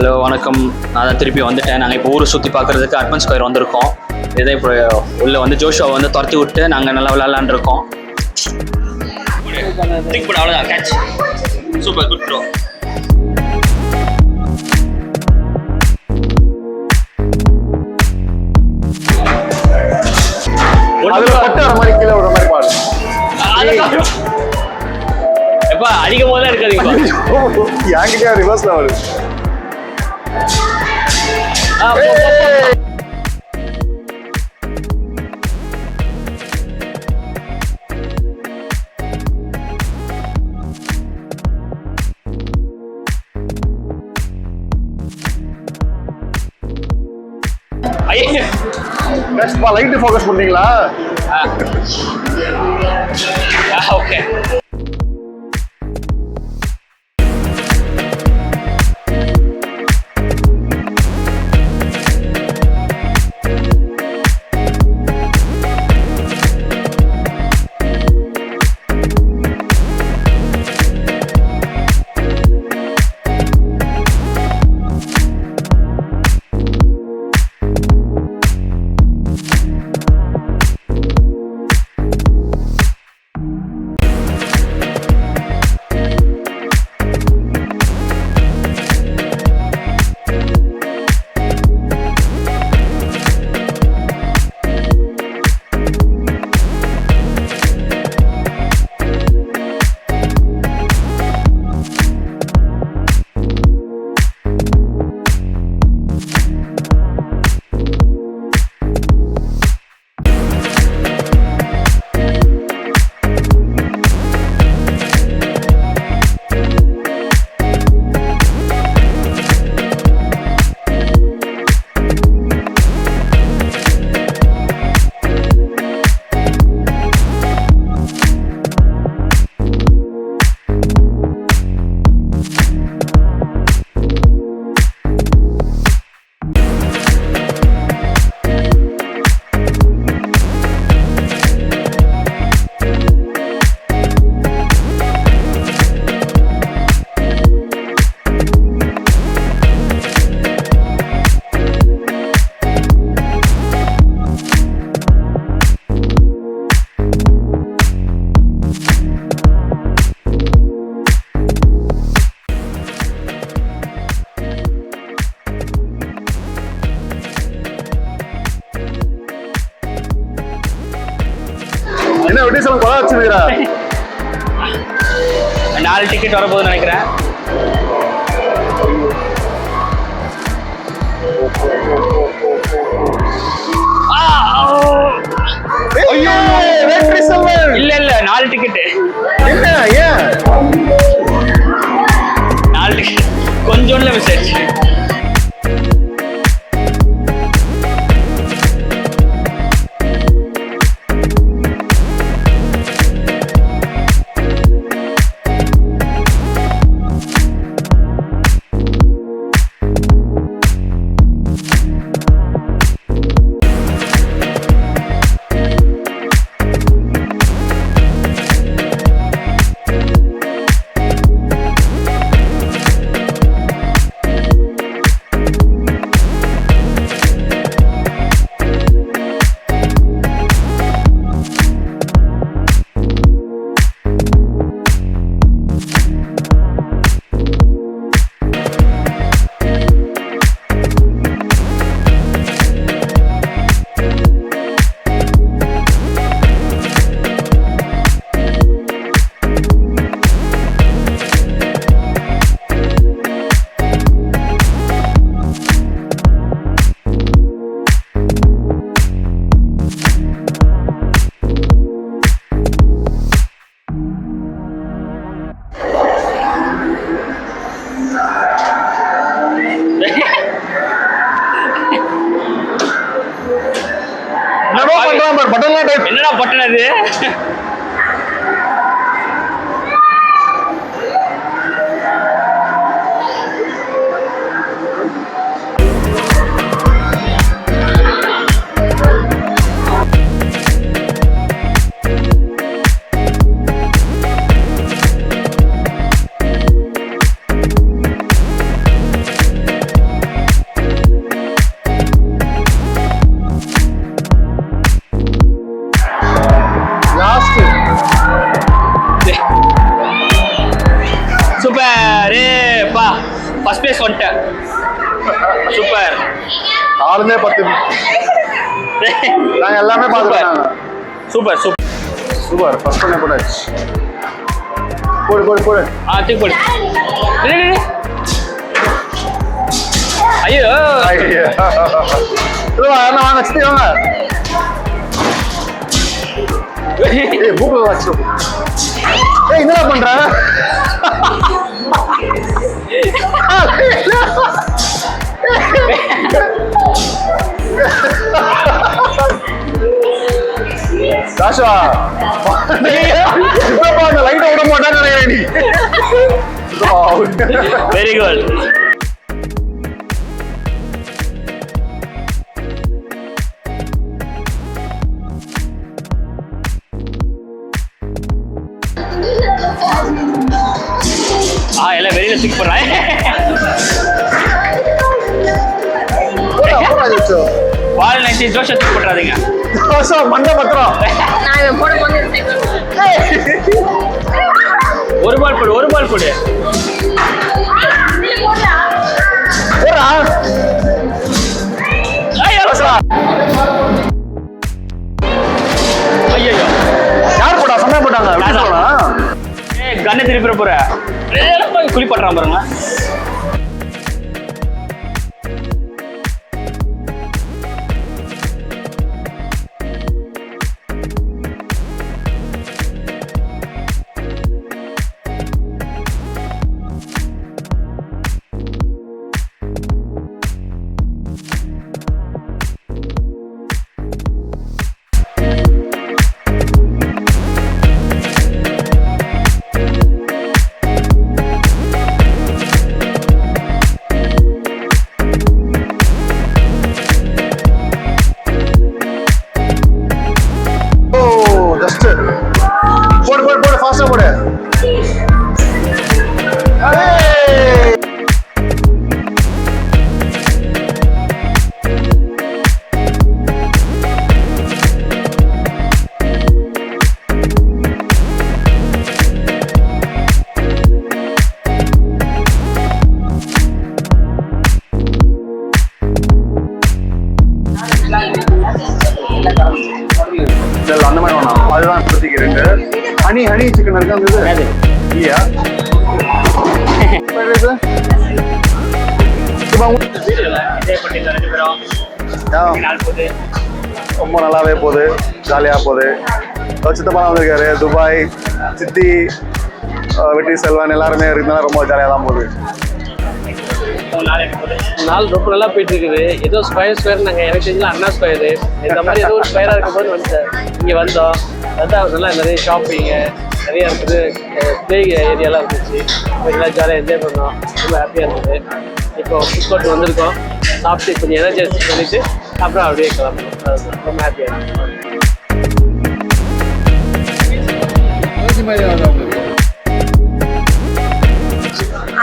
Hello வணக்கம். நான் தான் திருப்பி வந்துட்டேன். நாங்கள் இப்போ ஊரை சுற்றி பார்க்குறதுக்கு அட்வான்ஸ் ஸ்கொயர் வந்திருக்கோம். இதே இப்போ உள்ளே வந்து ஜோஷுவை வந்து துரத்தி விட்டு நாங்கள் நல்லா விளையாடலான் இருக்கோம். அவ்வளோதான் கேட்ச். Super good bro. எப்பா அதிகம் போதெல்லாம் இருக்காதுப்பா. என்கிட்ட ரிவர்ஸ்ல வருது. லைட் ஃபோக்கஸ் பண்ணீங்களா? ஓகே. என்ன விட்டீசலம் கொலை வச்சிருக்கிறா? 4 டிக்கெட் வரப்போகுதுன்னு நினைக்கிறேன். இல்ல 4 டிக்கெட். என்ன ஏன் 4 டிக்கெட் கொஞ்சோண்ட மிஸ் ஆயிடுச்சு. என்னடா பட்டனது? நாங்க எல்லாமே பார்த்துட்டோம். Super super super. First one போட்டாச்சு. போடு போடு போடு. தூக்கி போடு. ஐயோ ஐயா. வாங்க வாங்க சித்தி வாங்க. ஏய் மூக்குல வச்சு. ஏய் என்னடா பண்ற? தாஷா என்னப்பா அந்த லைட்டை விட மாட்டான்னு நினைக்கிறேன் நீ. Very good. எல்லாம் வெளியில தூக்கி போடுறேன். வால் நைட்டி ஜோஷா தூக்கி போட்டுறாதீங்க. தாஷா மண்டை பத்திரம். ஒரு பால் போடு, ஒரு பால் போடு. ஐயோ யார் போட்டா? சமயம் போட்டாங்க. கண்ணை திருப்பி போற குளிப்பாட்டுறான் பாருங்க. போடு போடு போடு ஃபாஸ்டா போடு. அந்த மாதிரி வேணாம். அதுதான் இப்போதைக்கு ரெண்டு. ஹனி ஹனி சிக்கன் இருக்கு. அந்த இது ஐயா ரொம்ப நல்லாவே போகுது. ஜாலியா போகுது. சித்தப்பா வந்திருக்காரு. துபாய் சித்தி வெட்டி செல்வன் எல்லாருமே இருக்குதுனால ரொம்ப ஜாலியாக தான் போகுது. நாள் ரொம்ப நல்லா போயிட்டு இருக்குது. ஏதோ ஸ்கொயர் நாங்கள் எனக்கு தெரிஞ்சல அண்ணா ஸ்கொயரு இந்த மாதிரி ஏதோ ஒரு ஸ்கொயராக இருக்கும் போது வந்து இங்கே வந்தோம். அதான் நல்லா நிறைய ஷாப்பிங்கு நிறையா இருக்குது. ப்ளே ஏரியாலாம் இருந்துச்சு. எல்லாம் ஜாலியாக என்ஜாய் பண்ணோம். ரொம்ப ஹாப்பியாக இருந்தது. இப்போ ஃபுட் கோர்ட் வந்திருக்கோம். சாப்பிட்டு கொஞ்சம் எனர்ஜைஸ் பண்ணிவிட்டு அப்புறம் அப்படியே கிளம்பணும். அதுதான் ரொம்ப ஹாப்பியாக இருக்கும்.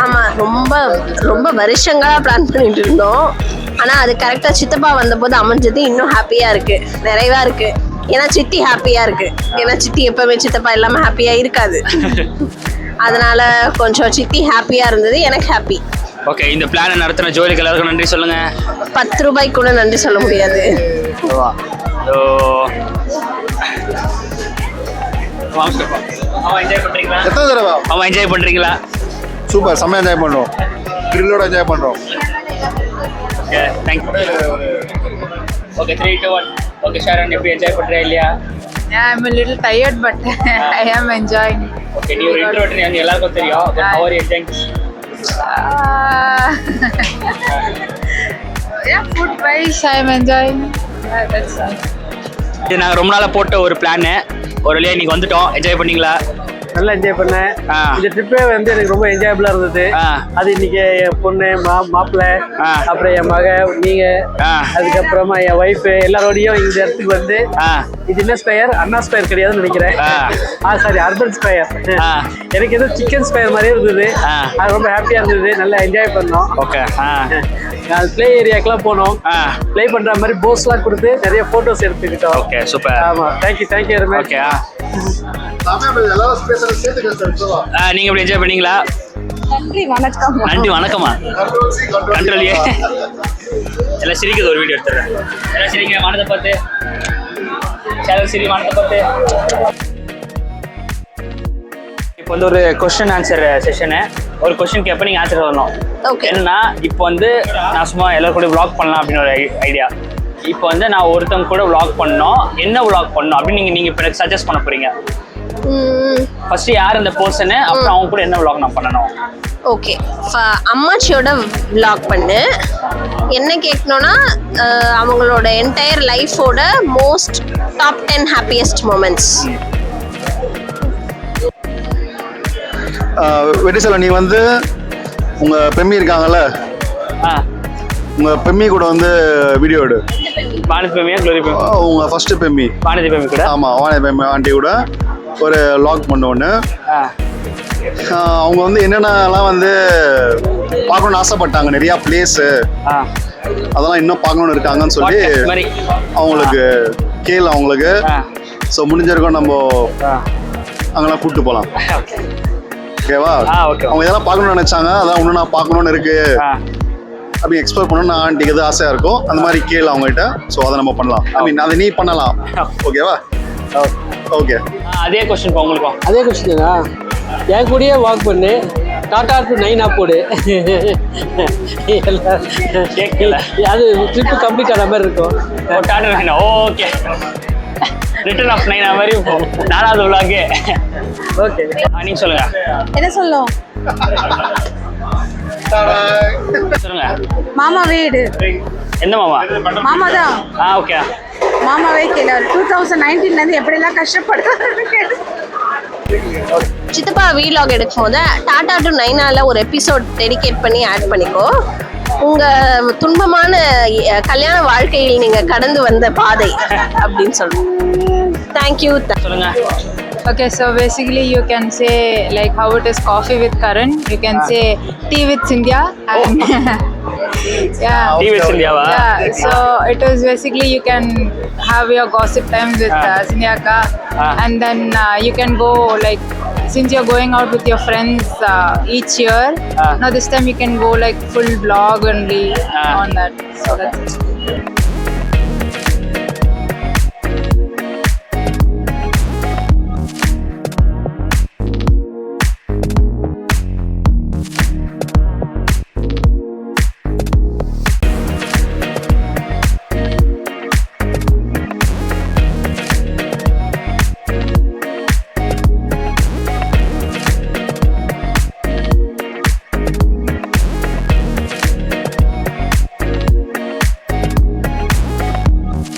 ஆமா, ரொம்ப ரொம்ப வருஷங்களா பிளான் பண்ணிட்டு இருந்தோம். ஆனா அது கரெக்டா சித்தப்பா வந்தபோது அமைஞ்சது இன்னும் ஹாப்பியா இருக்கு, நிறைவா இருக்கு. ஏன்னா சித்தி ஹாப்பியா இருக்கு. ஏன்னா சித்தி எப்பவுமே சித்தப்பா இல்லாம ஹாப்பியா இருக்காது. அதனால கொஞ்சம் சித்தி ஹாப்பியா இருந்தது, எனக்கு ஹாப்பி. ஓகே, இந்த பிளானை நடத்தின ஜோலிக்கு எல்லாருக்கும் நன்றி சொல்லுங்க. 10 ரூபாய்க்கு கூட நன்றி சொல்ல முடியாது. எத்தனை தடவை அவன் என்ஜாய் பண்றீங்களா? சூப்பர், செம்ம என்ஜாய் பண்ணுறோம். கிரில்லோட என்ஜாய் பண்ணுறோம். Okay, thank you. Okay, 3, 2, 1. Okay, Sharon எப்படி என்ஜாய் பண்றீங்க இல்லையா? Yeah, I'm a little tired, but I am enjoying. Okay, நீ ஒரு introvert னு எல்லாருக்கும் தெரியும். But how are you enjoying? Yeah, food wise, I am enjoying. Yeah, that's all. இது நாங்கள் ரொம்ப நாளாக போட்ட ஒரு பிளானு. ஒரு வழியாக இன்னைக்கு வந்துட்டோம். என்ஜாய் பண்ணீங்களா? நல்லா என்ஜாய் பண்ணேன். இந்த ட்ரிப்பே வந்து எனக்கு ரொம்ப என்ஜாயபிளா இருந்தது. அது இன்னைக்கு என் பொண்ணு, மாப்பிள்ளை, அப்புறம் என் மக, நீங்க, அதுக்கப்புறமா என் ஒய்ஃப் எல்லாரோடையும் இந்த இடத்துக்கு வந்து இது என்ன ஸ்கொயர், அண்ணா ஸ்கொயர் கிடையாதுன்னு நினைக்கிறேன். Sorry, urban square. எனக்கு ஏதோ சிக்கன் ஸ்கொயர் மாதிரியே இருந்தது. அது ரொம்ப ஹாப்பியா இருந்தது. நல்லா என்ஜாய் பண்ணோம். ஓகே, நான் ப்ளே ஏரியாக்கெல்லாம் போனோம். ப்ளே பண்ற மாதிரி போஸ்லாம் கொடுத்து நிறைய போட்டோஸ் எடுத்துக்கிட்டோம். Okay, super. ஆமா, தேங்க்யூ வெரி மச். ஓகே, நீங்க எப்படி என்ஜாய் பண்ணீங்களா? நன்றி, வணக்கம். நன்றி, வணக்கமா. கண்ட்ரோலியே எல்லாம் சிரிக்குது ஒரு வீடியோ எடுத்துறேன். எல்லாம் சிரிங்க வானத்தை பார்த்து. சேனல் சிரி வானத்தை பார்த்து. இப்போ வந்து ஒரு கொஸ்டின் ஆன்சர் செஷனு. ஒரு கொஸ்டின் கேட்ப நீங்கள் ஆன்சர் சொல்லணும். Okay. என்னன்னா இப்போ வந்து நான் சும்மா எல்லாரும் கூட vlog பண்ணலாம் அப்படின்னு ஒரு ஐடியா. இப்போ வந்து நான் ஒருத்தவங்க கூட vlog பண்ணோம், என்ன vlog பண்ணோம் அப்படின்னு நீங்கள் இப்போ எனக்கு சஜஸ்ட் பண்ண போறீங்க. ஃபர்ஸ்ட் யார் இந்த பர்சனு, அப்புறம் அவங்க கூட என்ன vlog நான் பண்ணணும். ஓகே, அம்மாச்சியோட vlog பண்ணு. என்ன கேட்கணும்னா அவங்களோட என்டையர் லைஃபோட மோஸ்ட் டாப் 10 ஹாப்பியஸ்ட் மூமெண்ட்ஸ். வெட்டி செல்வன், நீ வந்து உங்கள் பெம்மி இருக்காங்கல்ல, உங்கள் பெம்மி கூட வந்து வீடியோ எடு. வானதி பெம்மியா க்ளோரி பெம்மி? உங்கள் ஃபஸ்ட்டு பெம்மி வானதி பெம்மி கூட. ஆமாம், வானதி பெம்மி ஆண்டி கூட ஒரு லாக் பண்ண ஒன்று. அவங்க வந்து என்னென்னலாம் வந்து பார்க்கணுன்னு ஆசைப்பட்டாங்க, நிறையா பிளேஸு அதெல்லாம் இன்னும் பார்க்கணுன்னு இருக்காங்கன்னு சொல்லி அவங்களுக்கு கேள் அவங்களுக்கு. ஸோ முடிஞ்சிருக்கோம் நம்ம அங்கெல்லாம் கூப்பிட்டு போகலாம். ஓகேவா? அவங்க இதெல்லாம் பார்க்கணும்னு நினைச்சாங்க, அதான் ஒன்று நான் பார்க்கணுன்னு இருக்கு அப்படி எக்ஸ்ப்ளோர் பண்ணணும்னு நான் ஆண்டிக்கு எது ஆசையாக இருக்கும் அந்த மாதிரி கேள் அவங்ககிட்ட. ஸோ அதை நம்ம பண்ணலாம். ஐ மீன் அதை நீ பண்ணலாம். ஓகேவா? ஓகே. அதே கொஸ்டின் உங்களுக்கும். அதே கொஸ்டினா என் கூடயே வாக் பண்ணு, டாடா டு 9 போடு. அது ட்ரிப்பு கம்ப்ளீட் ஆன மாதிரி இருக்கும். டாடா 9. ஓகே, ரிட்டர்ன் ஆஃப் 9 மாதிரி 4வது vlog. ஓகே, நீங்க சொல்லுங்க. என்ன சொல்லும்? சொல்லுங்க. மாமா வீடு. எந்த மாமா? மாமா தான். ஓகே. மாமாவே கேளு. 2019ல இருந்து எப்படிலாம் கஷ்டப்படுறாரு. சித்தப்பா வீலாக் எடுக்கும் போது டாடா டு 9 ஒரு எபிசோட் டெடிகேட் பண்ணி ஆட் பண்ணிக்கோ. உங்க துன்பமான கல்யாண வாழ்க்கையில் நீங்க கடந்து வந்த பாதை அப்படின்னு சொல்லுங்க. தேங்க்யூ. சொல்லுங்க. Okay, so basically you can say like how it is coffee with Karan. You can say tea with Cynthia. And yeah. Tea with Cynthia. Yeah. So it was basically you can have your gossip time with Cynthia ka, and then you can go like since you're going out with your friends each year. Now this time you can go like full vlog only on that. So that's it.